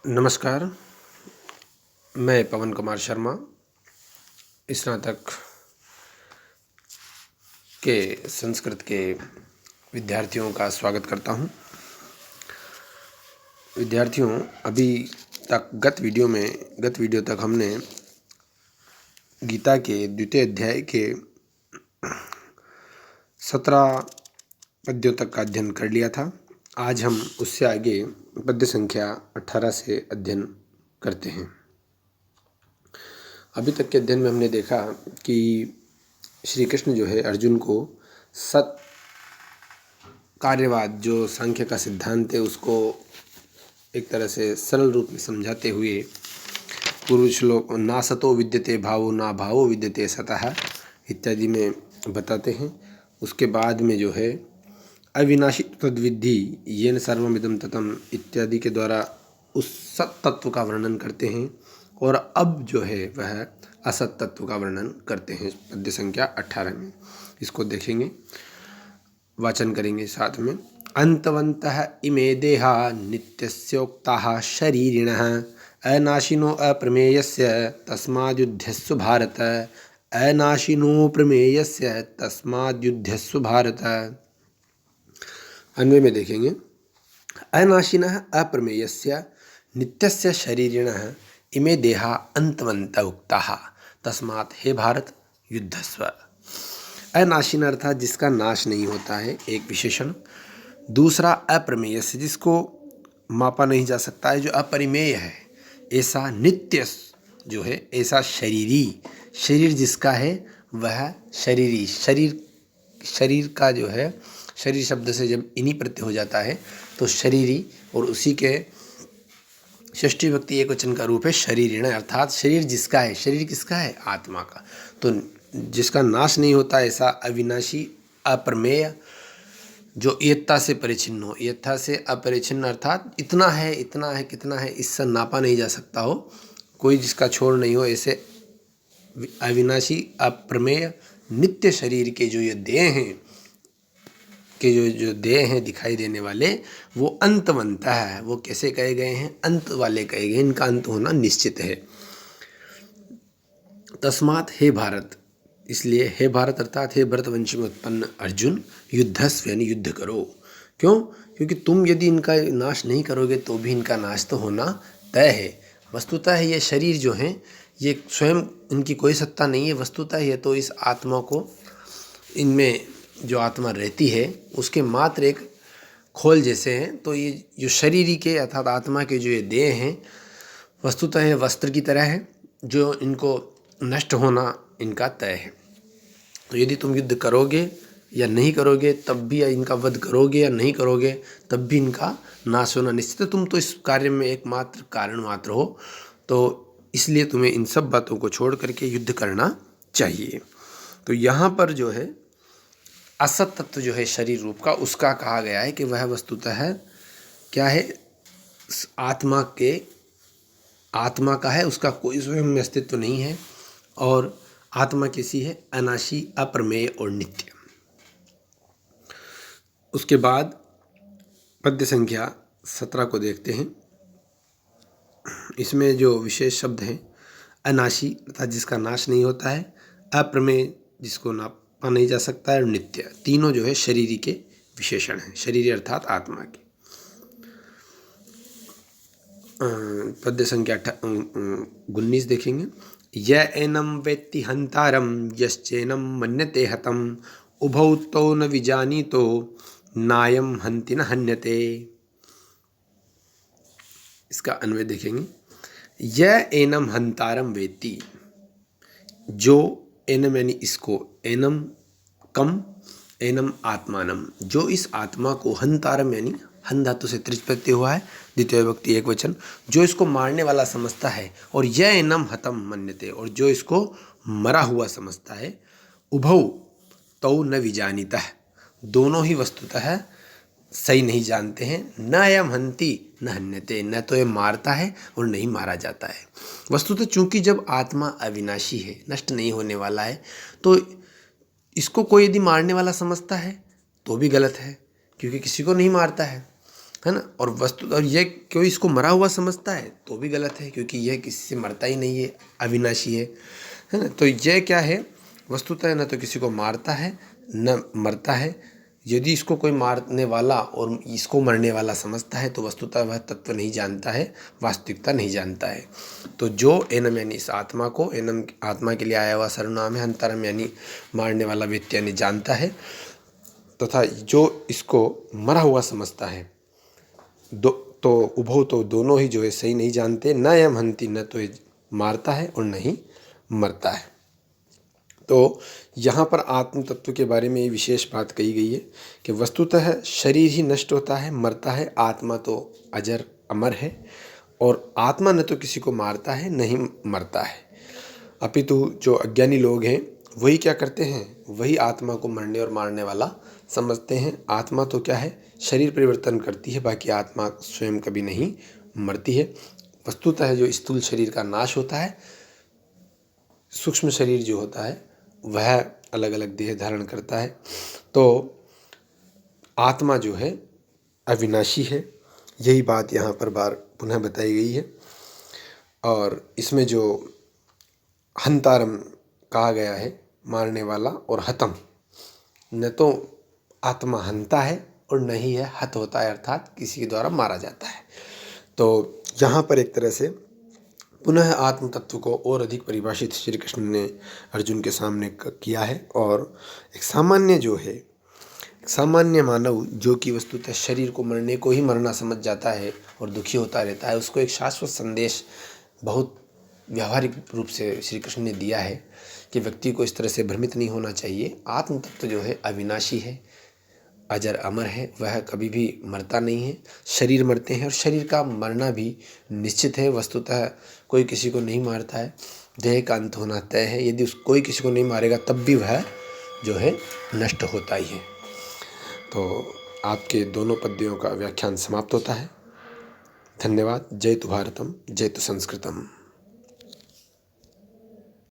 नमस्कार। मैं पवन कुमार शर्मा स्नातक के संस्कृत के विद्यार्थियों का स्वागत करता हूं। विद्यार्थियों, अभी तक गत वीडियो तक हमने गीता के द्वितीय अध्याय के 17 पद्यों तक का अध्ययन कर लिया था। आज हम उससे आगे पद्य संख्या 18 से अध्ययन करते हैं। अभी तक के अध्ययन में हमने देखा कि श्री कृष्ण जो है अर्जुन को सत कार्यवाद, जो सांख्य का सिद्धांत है, उसको एक तरह से सरल रूप में समझाते हुए पूर्व श्लोक ना सतो विद्यते भावो ना भावो विद्यते सतः इत्यादि में बताते हैं। उसके बाद में जो है अविनाशी तद्विद्धि येन सर्वमिदं ततम् इत्यादि के द्वारा उस सत तत्व का वर्णन करते हैं। और अब जो है वह असत तत्व का वर्णन करते हैं पद्य संख्या 18 में। इसको देखेंगे, वाचन करेंगे साथ में। अंतवन्तः इमे देहा नित्यस्योक्ताः शरीरिणः अनाशिनो अप्रमेयस्य तस्माद्युध्यस्सु भारत। अनाशिनो प्रमेयस्य तस्माद्युध्यस्सु भारत। अन्वय में देखेंगे। अनाशिनः अप्रमेयस्य नित्यस्य शरीरिणः इमे देहा अंतवन्तः उक्ताः तस्मात् हे भारत युद्धस्व। अनाशिन अर्थात जिसका नाश नहीं होता है, एक विशेषण। दूसरा अप्रमेय से, जिसको मापा नहीं जा सकता है, जो अपरिमेय है, ऐसा नित्य जो है, ऐसा शरीरी, शरीर जिसका है वह शरीरी। शरीर का जो है, शरीर शब्द से जब इन्हीं प्रत्यय हो जाता है तो शरीरी, और उसी के षष्ठी विभक्ति एक वचन का रूप है शरीरिण, अर्थात शरीर जिसका है। शरीर किसका है? आत्मा का। तो जिसका नाश नहीं होता, ऐसा अविनाशी अप्रमेय, जो एकता से परिचिन्न हो। एकता से अपरिचिन्न अर्थात इतना है, इतना है, कितना है, इससे नापा नहीं जा सकता हो, कोई जिसका छोड़ नहीं हो, ऐसे अविनाशी अप्रमेय नित्य शरीर के जो ये देह हैं, के जो देह हैं दिखाई देने वाले, वो अंतवंत है। वो कैसे कहे गए हैं? अंत वाले कहे गए, इनका अंत होना निश्चित है। तस्मात् हे भारत, इसलिए हे भारत अर्थात हे भरतवंश में उत्पन्न अर्जुन, युद्धस्व यानी युद्ध करो। क्यों? क्योंकि तुम यदि इनका नाश नहीं करोगे तो भी इनका नाश तो होना तय है। वस्तुतः ये शरीर जो हैं, ये स्वयं इनकी कोई सत्ता नहीं है। वस्तुतः ये तो इस आत्मा को, इनमें जो आत्मा रहती है उसके मात्र एक खोल जैसे हैं। तो ये जो शरीरी के अर्थात आत्मा के जो ये देह हैं, वस्तुतः ये वस्त्र की तरह है, जो इनको नष्ट होना इनका तय है। तो यदि तुम युद्ध करोगे या नहीं करोगे तब भी, या इनका वध करोगे या नहीं करोगे तब भी इनका नाश होना निश्चित है। तुम तो इस कार्य में एकमात्र कारण मात्र हो, तो इसलिए तुम्हें इन सब बातों को छोड़ करके युद्ध करना चाहिए। तो यहाँ पर जो है असत तत्व जो है शरीर रूप का, उसका कहा गया है कि वह वस्तुतः है क्या है? आत्मा का है, उसका कोई स्वयं में अस्तित्व नहीं है। और आत्मा कैसी है? अनाशी, अप्रमेय और नित्य। उसके बाद पद्य संख्या 17 को देखते हैं। इसमें जो विशेष शब्द हैं, अनाशी अर्थात जिसका नाश नहीं होता है, अप्रमेय जिसको नापा नहीं जा सकता है, और नित्य, तीनों जो है शरीरी के विशेषण हैं। शरीरी अर्थात आत्मा के। पद्य संख्या 19 देखेंगे। य एनम वेत्ति हंतारम यश्चैनम मन्यते हतम उभौ तौ न विजानीतो नायम हंति न हन्यते। इसका अन्वय देखेंगे। य एनम हंतारम वेत्ति, जो एनम यानी इसको, एनम कम, एनम आत्मानम, जो इस आत्मा को, हंतारम यानी हन धातु से त्रिच प्रत्यय हुआ है, द्वितीय विभक्ति एक वचन, जो इसको मारने वाला समझता है। और यह एनम हतम मन्यते, और जो इसको मरा हुआ समझता है। उभौ तौ न विजानीतः, दोनों ही वस्तुतः सही नहीं जानते हैं। न यम हंति न हन्यते, न तो ये मारता है और नहीं मारा जाता है। वस्तुतः चूंकि जब आत्मा अविनाशी है, नष्ट नहीं होने वाला है, तो इसको कोई यदि मारने वाला समझता है तो भी गलत है, क्योंकि किसी को नहीं मारता है। है ना। और वस्तु, और यह कोई इसको मरा हुआ समझता है तो भी गलत है, क्योंकि यह किसी से मरता ही नहीं है, अविनाशी है ना। तो यह क्या है, वस्तुतः न तो किसी को मारता है न मरता है। यदि इसको कोई मारने वाला और इसको मरने वाला समझता है तो वस्तुतः वह तत्व नहीं जानता है, वास्तविकता नहीं जानता है। तो जो एनम यानी इस आत्मा को, एनम आत्मा के लिए आया हुआ सर्वनाम है, अंतरम यानी मारने वाला व्यक्ति यानी जानता है, तथा जो इसको मरा हुआ समझता है, तो उभो तो दोनों ही जो है सही नहीं जानते। न यम हंति, न तो ये मारता है और न ही मरता है। तो यहाँ पर आत्म तत्व के बारे में ये विशेष बात कही गई है कि वस्तुतः शरीर ही नष्ट होता है, मरता है, आत्मा तो अजर अमर है। और आत्मा न तो किसी को मारता है, नहीं मरता है, अपितु जो अज्ञानी लोग हैं वही क्या करते हैं, वही आत्मा को मरने और मारने वाला समझते हैं। आत्मा तो क्या है, शरीर परिवर्तन करती है, बाकी आत्मा स्वयं कभी नहीं मरती है। वस्तुतः जो स्थूल शरीर का नाश होता है, सूक्ष्म शरीर जो होता है वह अलग अलग देह धारण करता है। तो आत्मा जो है अविनाशी है, यही बात यहाँ पर बार पुनः बताई गई है। और इसमें जो हंतारम कहा गया है, मारने वाला, और हतम, न तो आत्मा हंता है और न ही है हत होता है, अर्थात किसी के द्वारा मारा जाता है। तो यहाँ पर एक तरह से पुनः आत्म तत्व को और अधिक परिभाषित श्री कृष्ण ने अर्जुन के सामने किया है। और एक सामान्य जो है, सामान्य मानव जो कि वस्तुतः शरीर को मरने को ही मरना समझ जाता है और दुखी होता रहता है, उसको एक शाश्वत संदेश बहुत व्यावहारिक रूप से श्री कृष्ण ने दिया है कि व्यक्ति को इस तरह से भ्रमित नहीं होना चाहिए। आत्म तत्व जो है अविनाशी है, अजर अमर है, वह कभी भी मरता नहीं है। शरीर मरते हैं और शरीर का मरना भी निश्चित है। वस्तुतः कोई किसी को नहीं मारता है, देह का अंत होना तय है। यदि कोई किसी को नहीं मारेगा तब भी वह जो है नष्ट होता ही है। तो आपके दोनों पद्यों का व्याख्यान समाप्त होता है। धन्यवाद। जय तु भारतम, जय तु संस्कृतम।